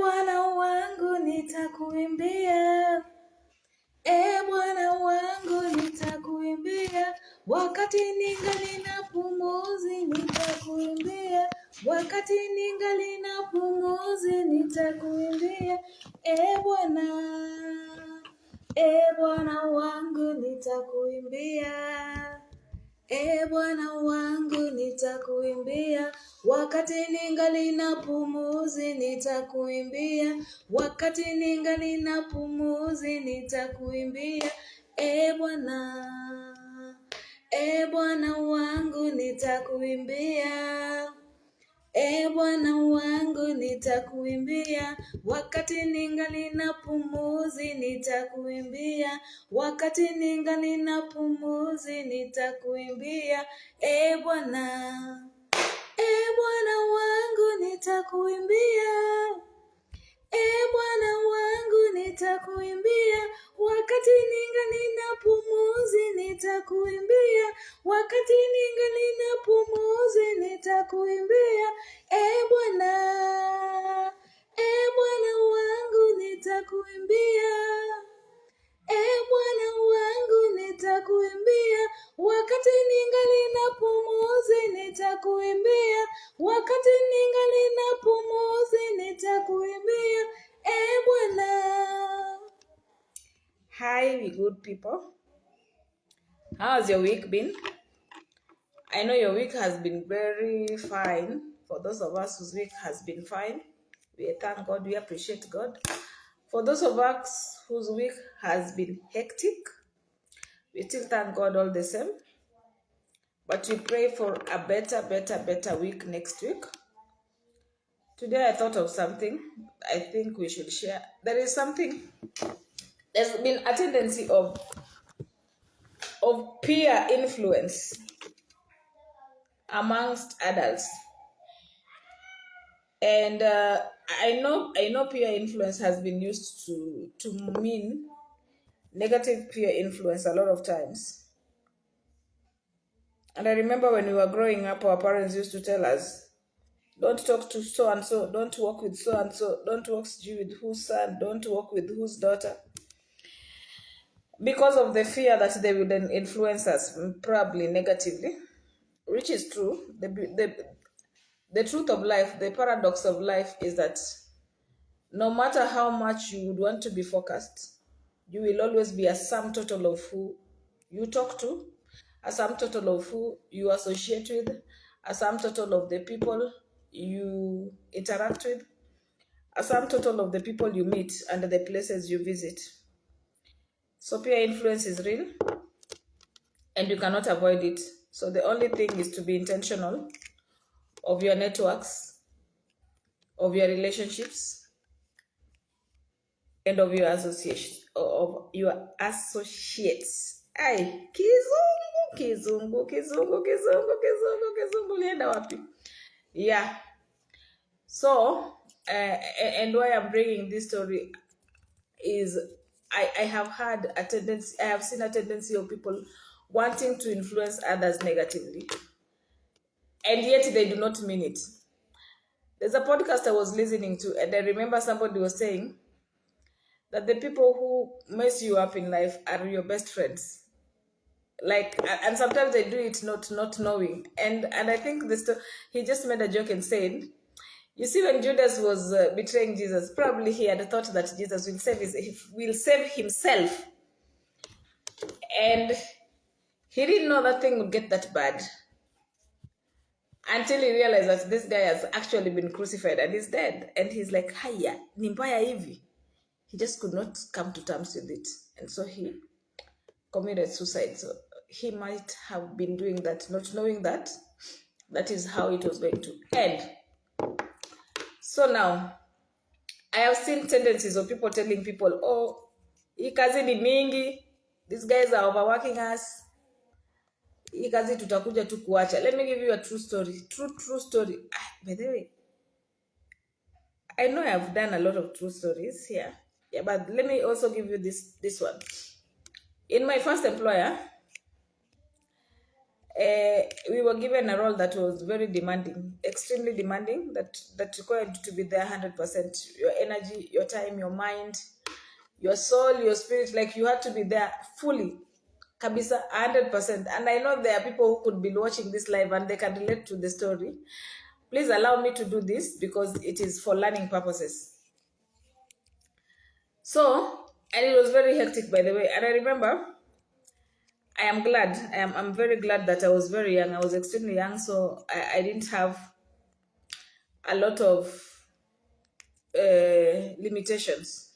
Bwana wangu nitakuimbia, Bwana wangu nitakuimbia, wakati ningali na pumuzi nitakuimbia, wakati ningali na pumuzi nitakuimbia, Bwana wangu nitakuimbia, Bwana wangu nitakuimbia, wakati ningali na pumuzi nitakuimbia, wakati ningali na pumuzi nitakuimbia, Bwana wangu nitakuimbia, Bwana wangu nitakuimbia, wakati ningali na pumuzi nitakuimbia, wakati ningali na pumuzi nitakuimbia, Bwana wangu nitakuimbia, Bwana wangu nitakuimbia, wakati ningali na pumuzi nitakuimbia, wakati ningali na pumuzi nitakuimbia, Bwana wangu nitakuimbia, Bwana wangu nitakuimbia, wakati ningali na pumuzi nitakuimbia, wakati ningali na pumuzi nitakuimbia, Bwana. Hi, we good people. How's your week been? I know your week has been very fine. For those of us whose week has been fine, we thank God, we appreciate God. For those of us whose week has been hectic, we still thank God all the same. But we pray for a better week next week. Today I thought of something I think we should share. There's been a tendency of peer influence amongst adults. And I know peer influence has been used to mean negative peer influence a lot of times. And I remember when we were growing up, our parents used to tell us, don't talk to so-and-so, don't walk with so-and-so, don't walk with whose son, don't walk with whose daughter. Because of the fear that they would then influence us, probably negatively, which is true. The truth of life, the paradox of life is that no matter how much you would want to be focused, you will always be a sum total of who you talk to, a sum total of who you associate with, a sum total of the people you interact with, a sum total of the people you meet and the places you visit. So peer influence is real and you cannot avoid it. So the only thing is to be intentional of your networks, of your relationships, and of your associations, Ay, kizungu lienda wapi? Yeah. So, and why I'm bringing this story is I have seen a tendency of people wanting to influence others negatively, and yet they do not mean it. There's a podcast I was listening to, and I remember somebody was saying that the people who mess you up in life are your best friends. And sometimes they do it not knowing. And I think he just made a joke and said, you see, when Judas was betraying Jesus, probably he had thought that Jesus will save himself. And he didn't know that thing would get that bad until he realized that this guy has actually been crucified and he's dead. And he's like, haya, ni mbaya hivi. He just could not come to terms with it. And so he committed suicide. So he might have been doing that, not knowing that is how it was going to end. So now, I have seen tendencies of people telling people, oh, hii kazi ni mingi, these guys are overworking us, hii kazi tutakuja tu kuacha. Let me give you a true story. True story. By the way, I know I've done a lot of true stories here. Yeah, but let me also give you this one. In my first employer, we were given a role that was very demanding, extremely demanding, that required to be there 100%. Your energy, your time, your mind, your soul, your spirit, like you had to be there fully, kabisa, 100%. And I know there are people who could be watching this live and they can relate to the story. Please allow me to do this because it is for learning purposes. So, and it was very hectic, by the way. And I remember, I'm very glad that I was very young. I was extremely young, so I didn't have a lot of limitations.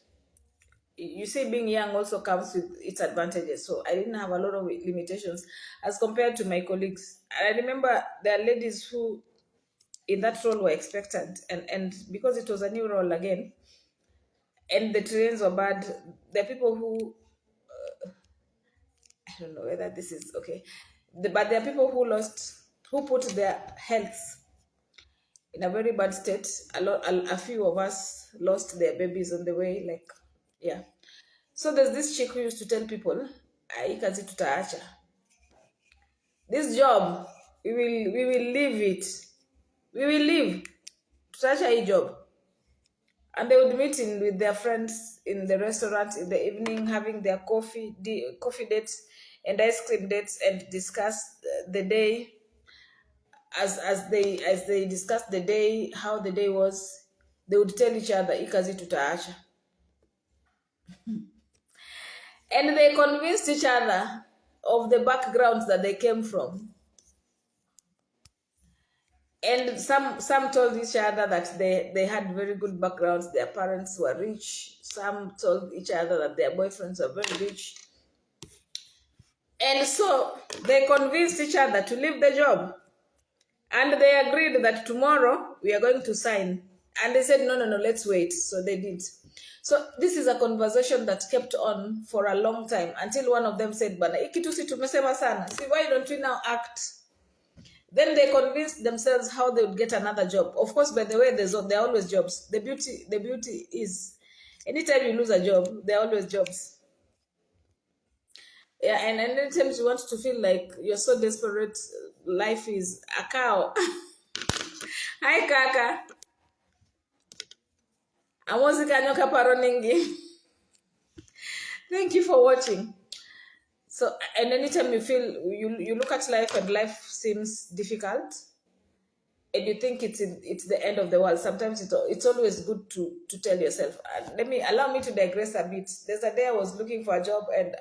You see, being young also comes with its advantages. So I didn't have a lot of limitations as compared to my colleagues. And I remember there are ladies who in that role were expectant, and because it was a new role again, and the trains were bad, there are people who I don't know whether this is okay, but there are people who put their health in a very bad state. A few of us lost their babies on the way, like, yeah. So there's this chick who used to tell people, "Hii kazi tutaacha. This job, we will leave it. We will leave. Tutaacha hii job." And they would meet with their friends in the restaurant in the evening, having their coffee dates and ice cream dates, and discuss the day. As they discussed the day, how the day was, they would tell each other, "Hii kazi tutaacha." And they convinced each other of the backgrounds that they came from. And some told each other that they had very good backgrounds. Their parents were rich. Some told each other that their boyfriends were very rich. And so they convinced each other to leave the job. And they agreed that tomorrow we are going to sign. And they said, no, let's wait. So they did. So this is a conversation that kept on for a long time until one of them said, "Bana, ikitu si tumesema sana. See, why don't we now act?" Then they convinced themselves how they would get another job. Of course, by the way, there are always jobs. The beauty is, anytime you lose a job, there are always jobs. Yeah, and anytime you want to feel like you're so desperate, life is a cow. Hi, Kaka. Amozika nyoka paroningi. Thank you for watching. So, and anytime you feel you look at life and life seems difficult, and you think it's the end of the world, sometimes it's always good to tell yourself. Allow me to digress a bit. There's a day I was looking for a job and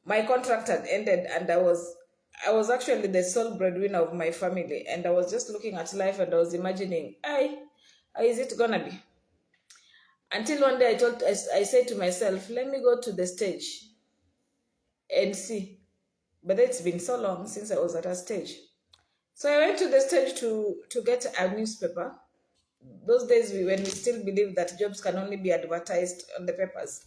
my contract had ended, and I was actually the sole breadwinner of my family, and I was just looking at life and I was imagining, how is it gonna be? Until one day I said to myself, let me go to the stage and see. But it's been so long since I was at a stage. So I went to the stage to get a newspaper. Those days when we still believe that jobs can only be advertised on the papers,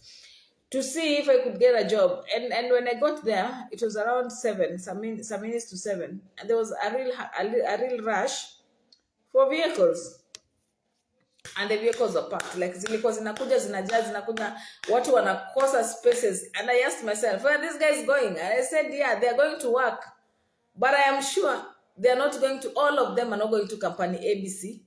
to see if I could get a job. And when I got there, it was around 7, some minutes to 7, and there was a real rush for vehicles. And the vehicles were packed, like zilikuwa zinakuja, watu wanakosa spaces. And I asked myself, where are these guys going? And I said, yeah, they're going to work, but I am sure they're not going to, all of them are not going to company ABC.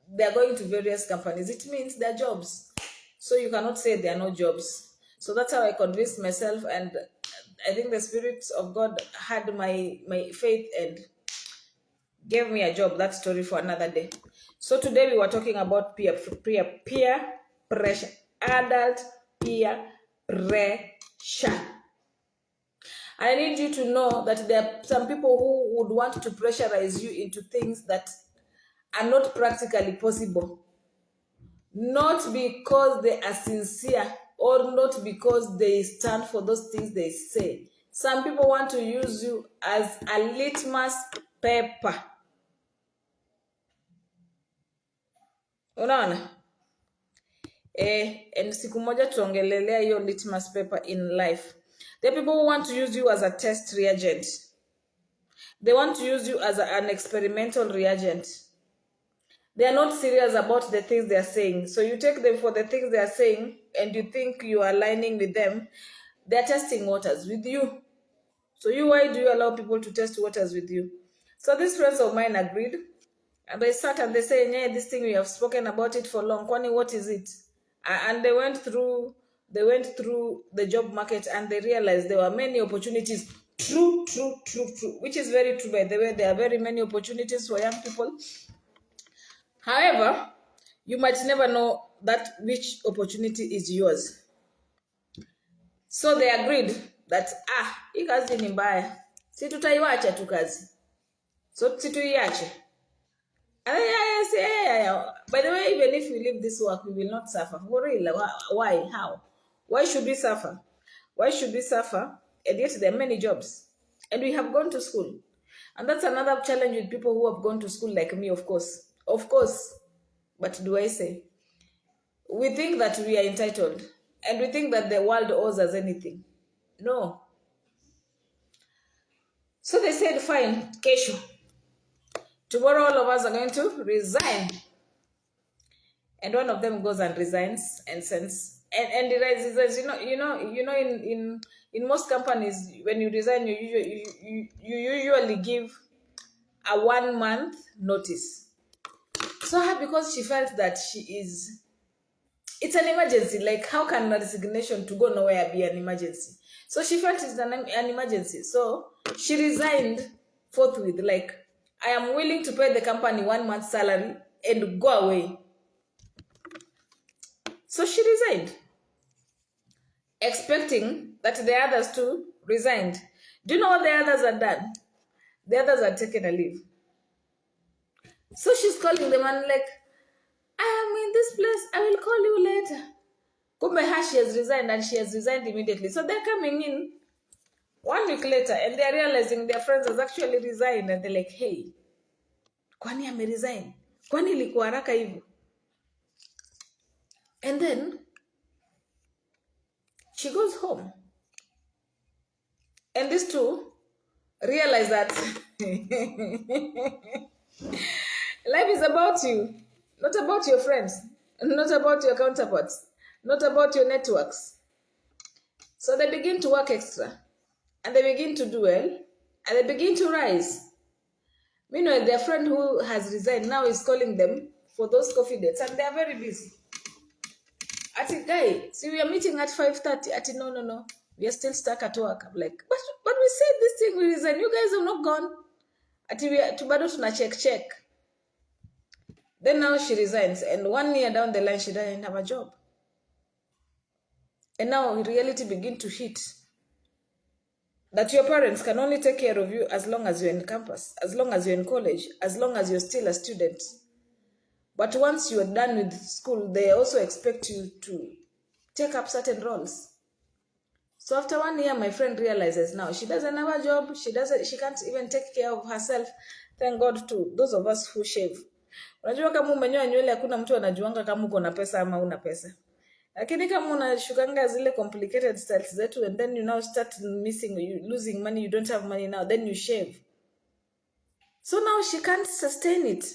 They're going to various companies. It means they're jobs. So you cannot say there are no jobs. So that's how I convinced myself, and I think the Spirit of God had my faith and gave me a job. That story for another day. So today we were talking about peer pressure, adult peer pressure. I need you to know that there are some people who would want to pressurize you into things that are not practically possible. Not because they are sincere or not because they stand for those things they say. Some people want to use you as a litmus paper. Unaona? And siku moja tuongelelea hiyo litmus paper in life. There are people who want to use you as a test reagent. They want to use you as an experimental reagent. They are not serious about the things they are saying. So you take them for the things they are saying and you think you are aligning with them. They are testing waters with you. So why do you allow people to test waters with you? So these friends of mine agreed, and they sat and they said, yeah, this thing we have spoken about it for long. Kwani, what is it? And they went through the job market, and they realized there were many opportunities. True, true, true, true. Which is very true, by the way. There are very many opportunities for young people. However, you might never know that which opportunity is yours. So they agreed that hii kazi ni mbaya, si tutaiwacha tu kazi, so situiache. And then, yeah. By the way, even if we leave this work, we will not suffer. For real, why? How? Why should we suffer? Why should we suffer? And yet there are many jobs. And we have gone to school. And that's another challenge with people who have gone to school like me, of course. Of course. But do I say? We think that we are entitled. And we think that the world owes us anything. No. So they said, fine, kesho. Tomorrow all of us are going to resign. And one of them goes and resigns and sends, and he resigns. In most companies, when you resign, you usually give a 1 month notice. So her, because she felt that it's an emergency. Like, how can a resignation to go nowhere be an emergency? So she felt it's an emergency. So she resigned forthwith. Like, I am willing to pay the company 1 month salary and go away. So she resigned, expecting that the others too resigned. Do you know what the others had done? The others had taken a leave. So she's calling them and like, I am in this place, I will call you later. Kumbe she has resigned, and she has resigned immediately. So they're coming in 1 week later, and they're realizing their friends has actually resigned, and they're like, hey, kwani ame resign? Kwani ilikuwa haraka hivyo? And then she goes home. And these two realize that life is about you, not about your friends, not about your counterparts, not about your networks. So they begin to work extra, and they begin to do well, and they begin to rise. Meanwhile, their friend who has resigned now is calling them for those coffee dates, and they are very busy. Ati, guy, see, we are meeting at 5:30. Ati, no. We are still stuck at work. I'm like, but we said this thing, we resign. You guys have not gone. Ati, we are tubado tuna check. Then now she resigns, and 1 year down the line, she doesn't have a job. And now reality begin to hit that your parents can only take care of you as long as you're in campus, as long as you're in college, as long as you're still a student. But once you're done with school, they also expect you to take up certain roles. So after 1 year, my friend realizes now she doesn't have a job. She can't even take care of herself. Thank God to those of us who shave. Unajua kama umenyoa nywele hakuna mtu anajuanga kama uko na pesa ama una pesa. Lakini kama unashukanga zile complicated styles zetu, and then you now start losing money, you don't have money now, then you shave. So now she can't sustain it.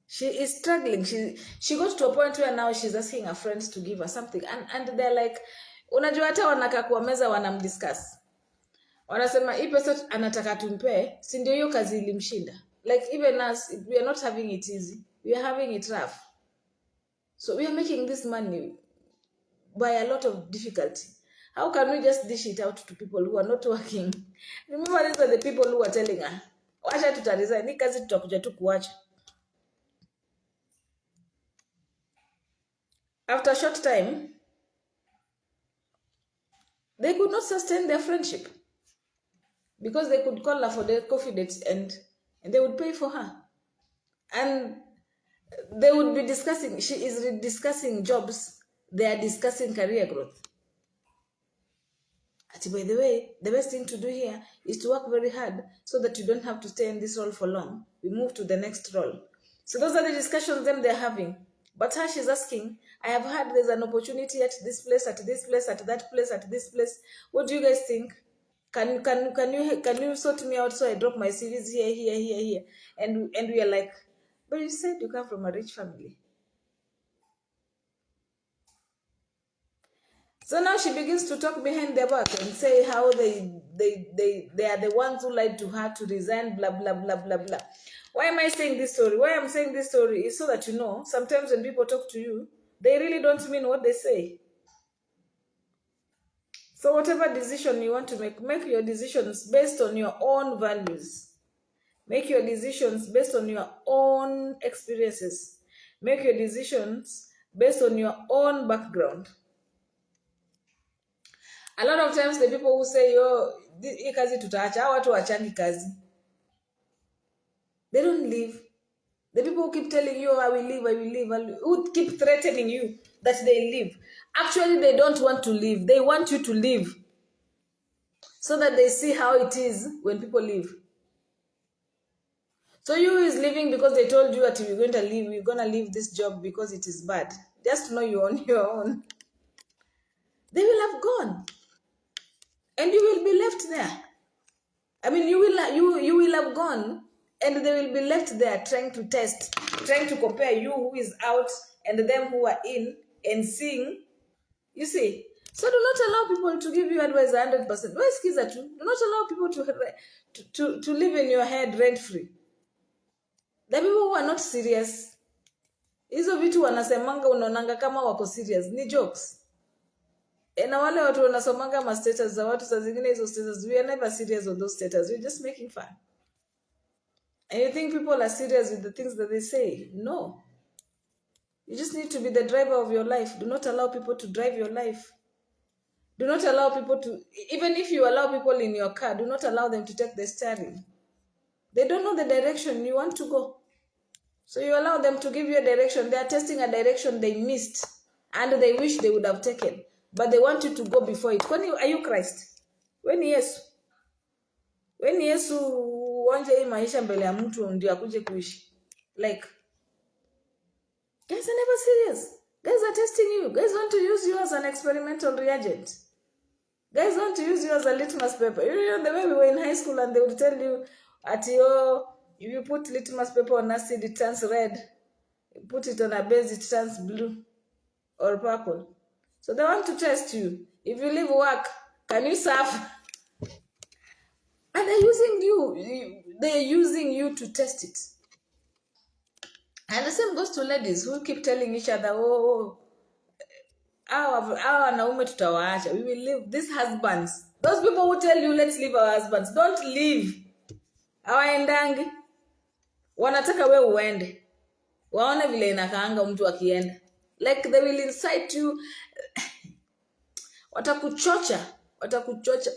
She is struggling. She got to a point where now she's asking her friends to give her something. And they're like, unajua hata wanakaa kwa meza wanamdiscuss. Wanasema hii pesa anataka tumpe, si ndio hiyo kazi ilimshinda. Like, even us, we are not having it easy. We are having it rough. So we are making this money by a lot of difficulty. How can we just dish it out to people who are not working? Remember, these are the people who are telling her, wacha tutaresign, ni kazi tutakuja tu kuacha. After a short time, they could not sustain their friendship because they could call her for their coffee dates and they would pay for her. And they would be discussing, she is discussing jobs, they are discussing career growth. By the way, the best thing to do here is to work very hard so that you don't have to stay in this role for long. We move to the next role. So those are the discussions them they're having. But her, she's asking, I have heard there's an opportunity at this place, at this place, at that place, at this place. What do you guys think? Can you sort me out so I drop my CVs here? And we are like, but you said you come from a rich family. So now she begins to talk behind their back and say how they are the ones who lied to her to resign, blah, blah, blah, blah, blah. Why am I saying this story? Why I'm saying this story is so that you know, sometimes when people talk to you, they really don't mean what they say. So whatever decision you want to make your decisions based on your own values. Make your decisions based on your own experiences. Make your decisions based on your own background. A lot of times the people who say, yo, hii kazi tutaacha, hao watu wachangi kazi. They don't leave. The people who keep telling you, I will leave, I will leave, who keep threatening you that they leave. Actually, they don't want to leave. They want you to leave so that they see how it is when people leave. So you is leaving because they told you that you're going to leave this job because it is bad. Just know you're on your own. They will have gone. And you will be left there. I mean, you will have gone and they will be left there trying to test, trying to compare you who is out and them who are in and seeing. You see? So do not allow people to give you advice 100%. Why is that true? Do not allow people to live in your head rent-free. The people who are not serious, hizo vitu wanasemanga unaonanga kama wako serious, ni jokes. Na wale watu wanasomanga ma status za watu saa zingine hizo status, we are never serious on those status, we're just making fun. And you think people are serious with the things that they say? No. You just need to be the driver of your life. Do not allow people to drive your life. Do not allow people to, even if you allow people in your car, do not allow them to take the steering. They don't know the direction you want to go. So you allow them to give you a direction. They are testing a direction they missed and they wish they would have taken. But they want you to go before it. Are you Christ? When Yesu wanje hii maisha mbele ya mtu ndio akuje kuishi. Like, guys are never serious. Guys are testing you. Guys want to use you as an experimental reagent. Guys want to use you as a litmus paper. You know the way we were in high school and they would tell you at your, if you put litmus paper on acid, it turns red. You put it on a base, it turns blue or purple. So they want to test you. If you leave work, can you serve? And they're using you. They're using you to test it. And the same goes to ladies who keep telling each other, oh, our naume tutawaacha. We will leave these husbands. Those people who tell you, let's leave our husbands. Don't leave. Hawaendangi. Wanataka we uende. Waone vile inakaanga mtu akienda. Like they will incite you. Watakuchocha,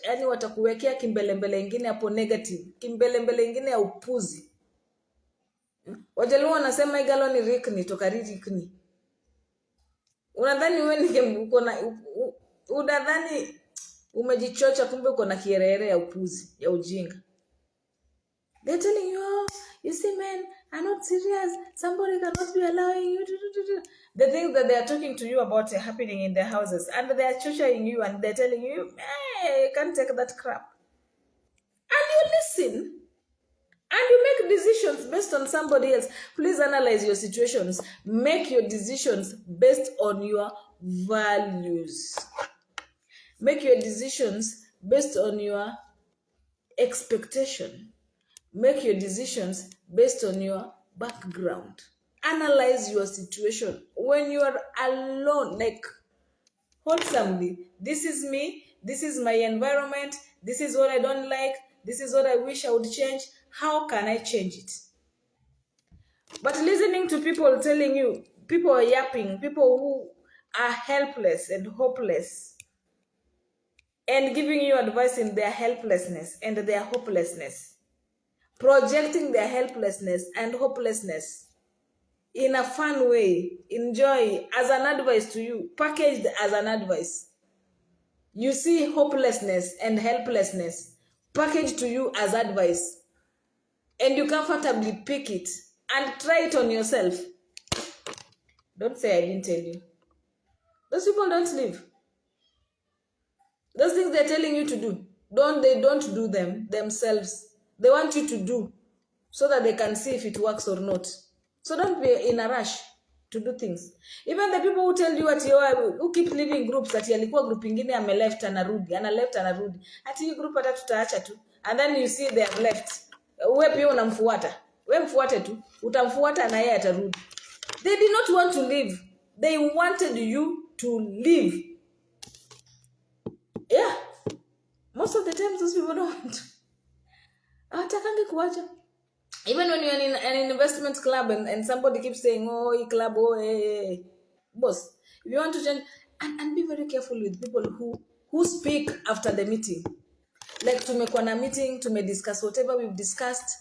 yani watakuwekea kimbelembele ingine hapo negative, kimbelembele ingine ya upuzi. Wajaluo wanasema igalo ni rikni toka rikni. Unadhani wewe ni uko na unadhani umejichocha kumbe uko na kierere ya upuzi, ya ujinga. They're telling you, oh, you see men are not serious. Somebody cannot be allowing you to. The things that they are talking to you about are happening in their houses. And they are chuchoing you and they're telling you, hey, you can't take that crap. And you listen. And you make decisions based on somebody else. Please analyze your situations. Make your decisions based on your values. Make your decisions based on your expectation. Make your decisions based on your background. Analyze your situation. When you are alone, like, wholesomely, this is me, this is my environment, this is what I don't like, this is what I wish I would change. How can I change it? But listening to people telling you, people are yapping, people who are helpless and hopeless, and giving you advice in their helplessness and their hopelessness, projecting their helplessness and hopelessness in a fun way, enjoy as an advice to you, packaged as an advice. You see hopelessness and helplessness packaged to you as advice, and you comfortably pick it and try it on yourself. Don't say I didn't tell you. Those people don't live. Those things they're telling you to do, they don't do them themselves. They want you to do so that they can see if it works or not. So don't be in a rush. to do things. Even the people who tell you at who keep leaving groups that alikuwa group ingine ame left anarudi, ana left anarudi. Ati hii group hata tutaacha tu. And then you see they have left. Wewe pia unamfuata. Wewe mfuate tu. Utamfuata na yeye atarudi. They did not want to leave. They wanted you to leave. Yeah. Most of the times those people don't want to. Hawatakangi kuacha. Even when you're in an investment club and somebody keeps saying, oh, e club, oh, hey. Boss, if you want to change, and be very careful with people who speak after the meeting. Like tumekuwa na meeting, discuss whatever we've discussed,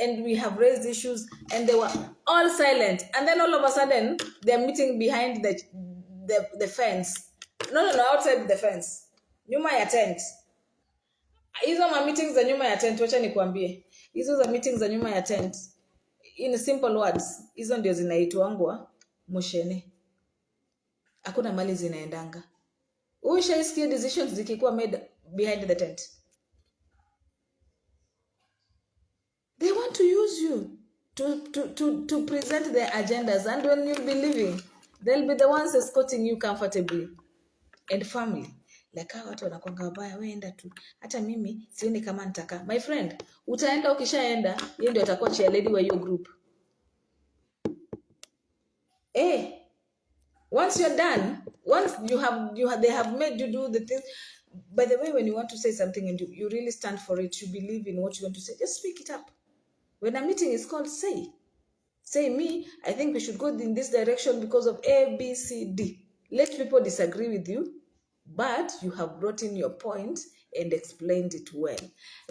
and we have raised issues, and they were all silent. And then all of a sudden, they're meeting behind the fence. No, outside the fence. Nyuma ya tent. Hizo ma meetings za nyuma ya tent, wacha nikwambie. Hizo za meetings za nyuma ya tent. In simple words, hizo ndio zinaitwangwa mushene. Hakuna mali zinaendanga. Ushaisikia decisions zikikuwa made behind the tent. They want to use you to present their agendas, and when you'll be leaving, they'll be the ones escorting you comfortably. And family. Like how watu wanakuanga wabaya, wewe enda tu. Hata mimi sioni kama nitaka. My friend, utaenda ukishaenda, yeye ndio atakuwa cheerleader wa your group. Once you're done, once they have made you do the things. By the way, when you want to say something and you really stand for it, you believe in what you want to say, just speak it up. When a meeting is called, say me, I think we should go in this direction because of A, B, C, D. Let people disagree with you, but you have brought in your point and explained it well.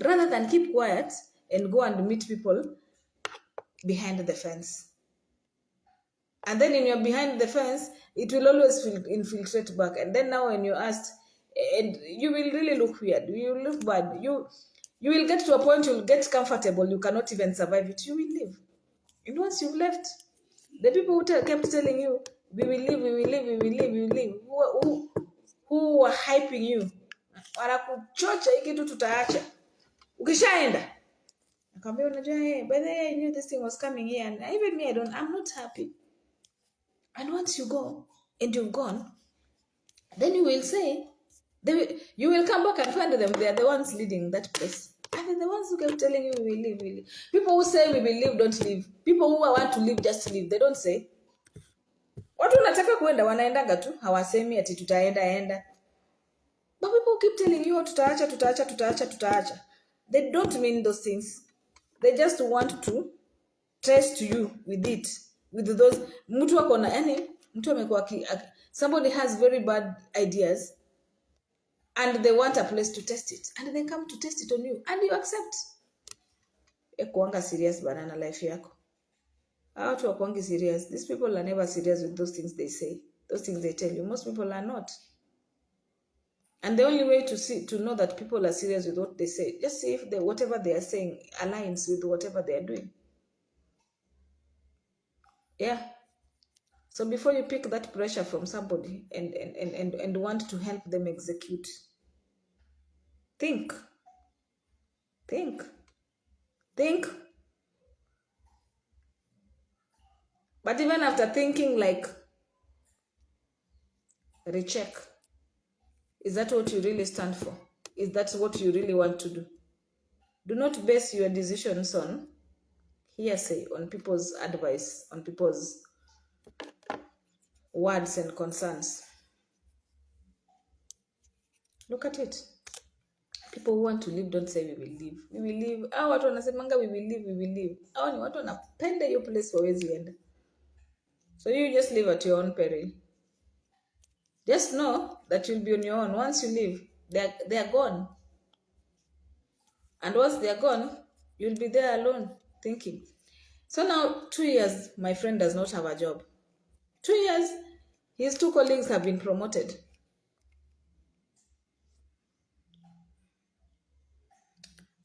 Rather than keep quiet and go and meet people behind the fence. And then when you're behind the fence, it will always infiltrate back. And then now when you're asked, and you will really look weird. You will look bad. You will get to a point you'll get comfortable. You cannot even survive it. You will leave. And once you've left, the people who kept telling you, we will leave, we will leave, we will leave, we will leave, who were hyping you, wanakuchocha hiki kitu tutaacha. Ukishaenda. Nakwambia unajua, by the way, I knew this thing was coming here, and even me, I'm not happy. And once you go, and you've gone, then you will say, you will come back and find them. They are the ones leading that place. And they're the ones who kept telling you, we will leave, we will leave. People who say we will leave, don't leave. People who want to leave, just leave. They don't say. Watu wanataka kuenda, wanaendaga tu. Hawasemi ati tutaenda. But people keep telling you, tutaacha. They don't mean those things. They just want to test you with it. With those, mtu wako na, mtu amekuwa somebody has very bad ideas and they want a place to test it, and they come to test it on you and you accept. Kuanga serious banana life yako. Watu wakuangi serious. These people are never serious with those things they say, those things they tell you. Most people are not. And the only way to know that people are serious with what they say, just see if whatever they are saying aligns with whatever they are doing. Yeah. So before you pick that pressure from somebody and want to help them execute, think. But even after thinking, like, recheck. Is that what you really stand for? Is that what you really want to do? Do not base your decisions on hearsay, on people's advice, on people's words and concerns. Look at it. People who want to leave don't say we will leave. We will leave. Watu wanasemanga we will leave, we will leave. Ni watu wanapenda hiyo place wawezi enda. So you just live at your own peril. Just know that you'll be on your own. Once you leave, they are gone. And once they are gone, you'll be there alone thinking. So now 2 years, my friend does not have a job. 2 years, his 2 colleagues have been promoted.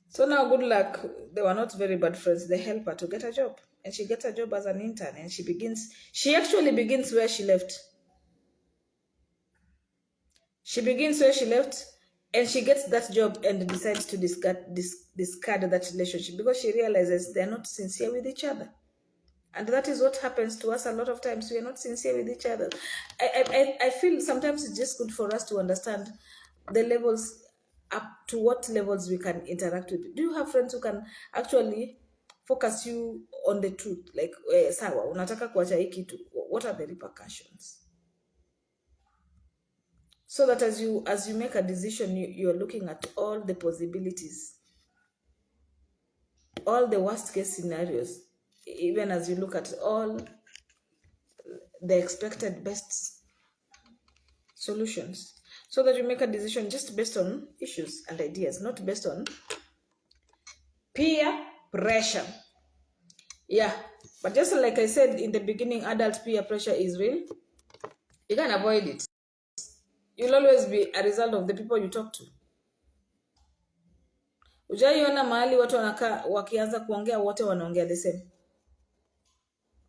So now, good luck. They were not very bad friends. They help her to get a job. And she gets a job as an intern. And she actually begins where she left. She begins where she left. And she gets that job and decides to discard that relationship because she realizes they're not sincere with each other. And that is what happens to us a lot of times. We are not sincere with each other. I feel sometimes it's just good for us to understand the levels, up to what levels we can interact with. Do you have friends who can actually focus you on the truth? Like, sawa, unataka kuacha hii kitu. What are the repercussions? So that as you make a decision, you're looking at all the possibilities, all the worst case scenarios, even as you look at all the expected best solutions, so that you make a decision just based on issues and ideas, not based on peer pressure. Yeah, but just like I said in the beginning, adult peer pressure is real. You can't avoid it. You'll always be a result of the people you talk to. Ujaiona mahali watu wanakaa wakianza kuongea wote wanaongea the same,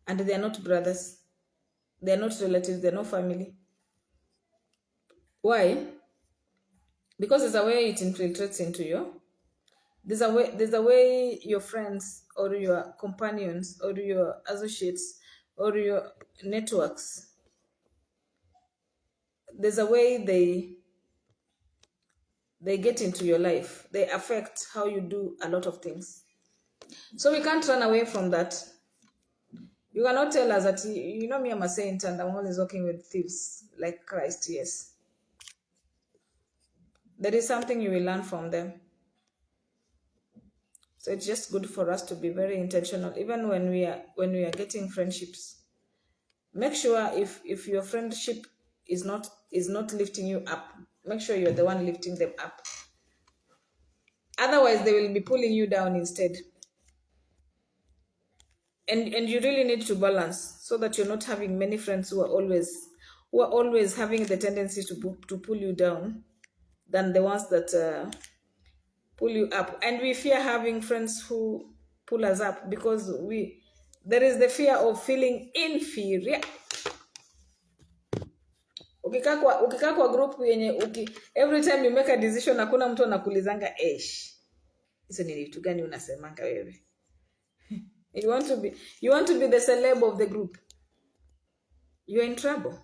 and they are not brothers, they are not relatives, they are not family. Why? Because there's a way it infiltrates into you. There's a way your friends or your companions or your associates or your networks, there's a way they get into your life. They affect how you do a lot of things. So we can't run away from that. You cannot tell us that, you know me, I'm a saint and I'm always working with thieves like Christ. Yes. There is something you will learn from them. So it's just good for us to be very intentional, even when we are getting friendships. Make sure if your friendship is not lifting you up, make sure you're the one lifting them up. Otherwise, they will be pulling you down instead. And you really need to balance so that you're not having many friends who are always having the tendency to pull you down than the ones that pull you up. And we fear having friends who pull us up because there is the fear of feeling inferior. Ukikaa kwa group yenye every time you make a decision hakuna mtu anakulizanga hizo ni vitu gani unasemanga wewe? You want to be the celeb of the group. You're in trouble.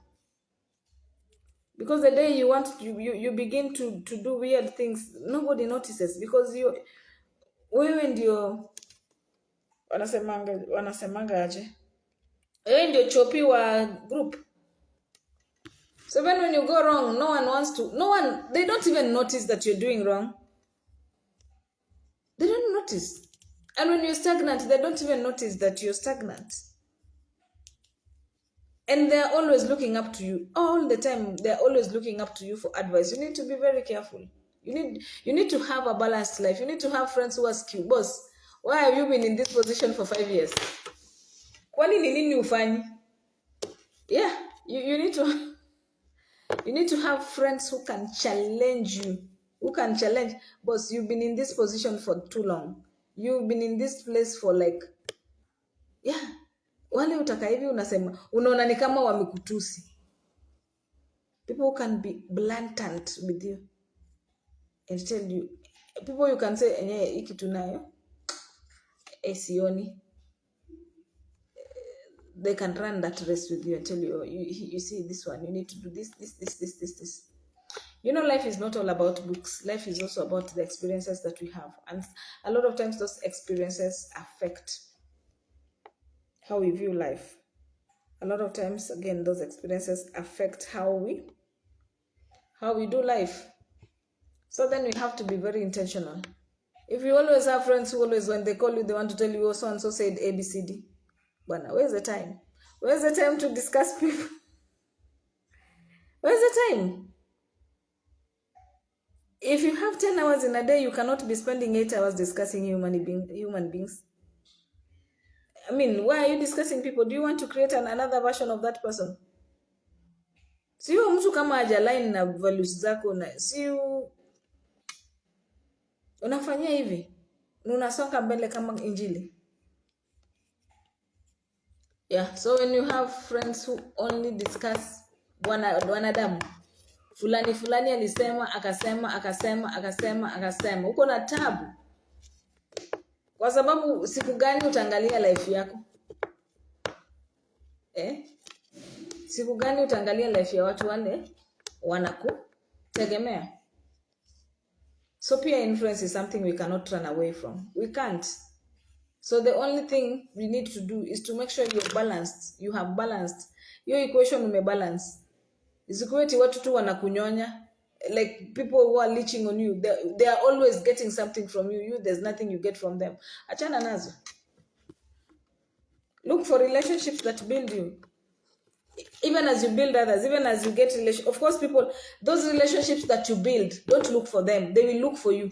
Because the day you begin to do weird things, nobody notices because wewe ndio wanasemanga aje? Wewe ndio chopi wa group. So when you go wrong, they don't even notice that you're doing wrong. They don't notice. And when you're stagnant, they don't even notice that you're stagnant. And they're always looking up to you. All the time, they're always looking up to you for advice. You need to be very careful. You need to have a balanced life. You need to have friends who ask you, boss, why have you been in this position for 5 years? Kwani ni nini ufanyi? Yeah, you need to have friends who can challenge you. Who can challenge, boss, you've been in this position for too long. You've been in this place for yeah. Wale utaka hivi unasema, unaona ni kama wamekutusi. People who can be blatant with you and tell you, people you can say, hiki tunayo, sioni. They can run that race with you and tell you, you see this one, you need to do this. You know, life is not all about books. Life is also about the experiences that we have. And a lot of times those experiences affect how we view life. A lot of times, again, those experiences affect how we do life. So then we have to be very intentional. If you always have friends who always, when they call you, they want to tell you, oh, so-and-so said ABCD. Bwana, where's the time? Where's the time to discuss people? Where's the time? If you have 10 hours in a day, you cannot be spending 8 hours discussing human beings. I mean, why are you discussing people? Do you want to create another version of that person? Sio mtu kama hajalign na values zako na sio unafanyia hivi. Unasonga mbele kama injili. Yeah, so when you have friends who only discuss wanadamu, fulani alisema, akasema, uko na tabu. Kwa sababu siku gani utaangalia life yako? Siku gani utaangalia life ya watu wale wanakutegemea? So peer influence is something we cannot run away from. We can't. So the only thing we need to do is to make sure you're balanced. You have balanced. Your equation umebalance. Isikueti watu tu wanakunyonya. Like people who are leeching on you, they are always getting something from you. There's nothing you get from them. Achana nazo. Look for relationships that build you. Even as you build others, even as you get relationships. Of course, people, those relationships that you build, don't look for them. They will look for you.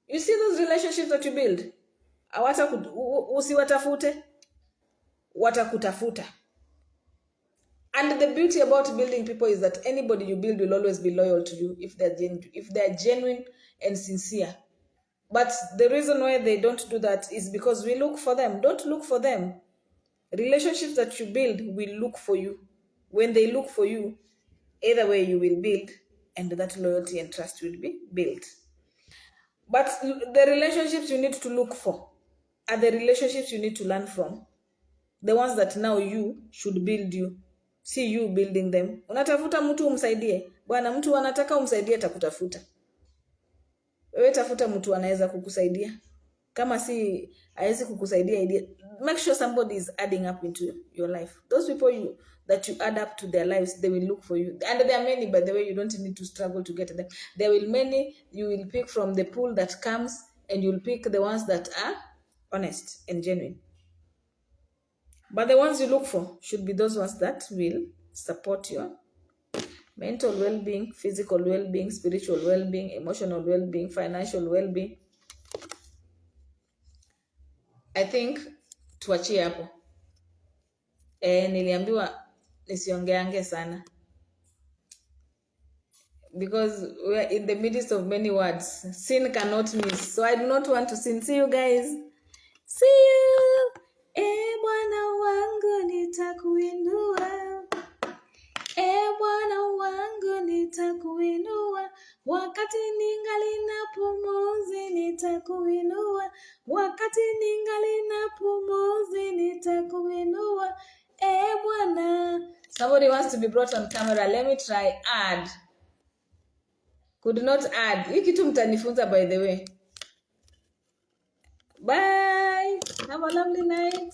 You see those relationships that you build? Usiwatafute, watakutafuta. And the beauty about building people is that anybody you build will always be loyal to you if they're genuine and sincere. But the reason why they don't do that is because we look for them. Don't look for them. Relationships that you build will look for you. When they look for you, either way you will build, and that loyalty and trust will be built. But the relationships you need to look for are the relationships you need to learn from. The ones that now you should build you. See you building them. Unatafuta mtu umsaidie. Bwana mtu anataka umsaidie atakutafuta. Wewe tafuta mtu anaweza kukusaidia. Kama si hawezi kukusaidia idea. Make sure somebody is adding up into your life. Those people that you add up to their lives, they will look for you. And there are many, by the way, you don't need to struggle to get them. There will many, you will pick from the pool that comes, and you'll pick the ones that are honest and genuine. But the ones you look for should be those ones that will support your mental well-being, physical well-being, spiritual well-being, emotional well-being, financial well-being. I think tuachie hapo. Niliambiwa nisiongeange sana. Because we are in the midst of many words. Sin cannot miss. So I do not want to sin. See you guys. See you. Bwana wangu nitakuinua. Bwana wangu nitakuinua. Wakati ningali na pumuzi nitakuinua. Wakati ningali na pumuzi nitakuinua. Bwana. Somebody wants to be brought on camera. Let me try. Add. Could not add. Hii kitu mtanifunza by the way. Bye. Have a lovely night.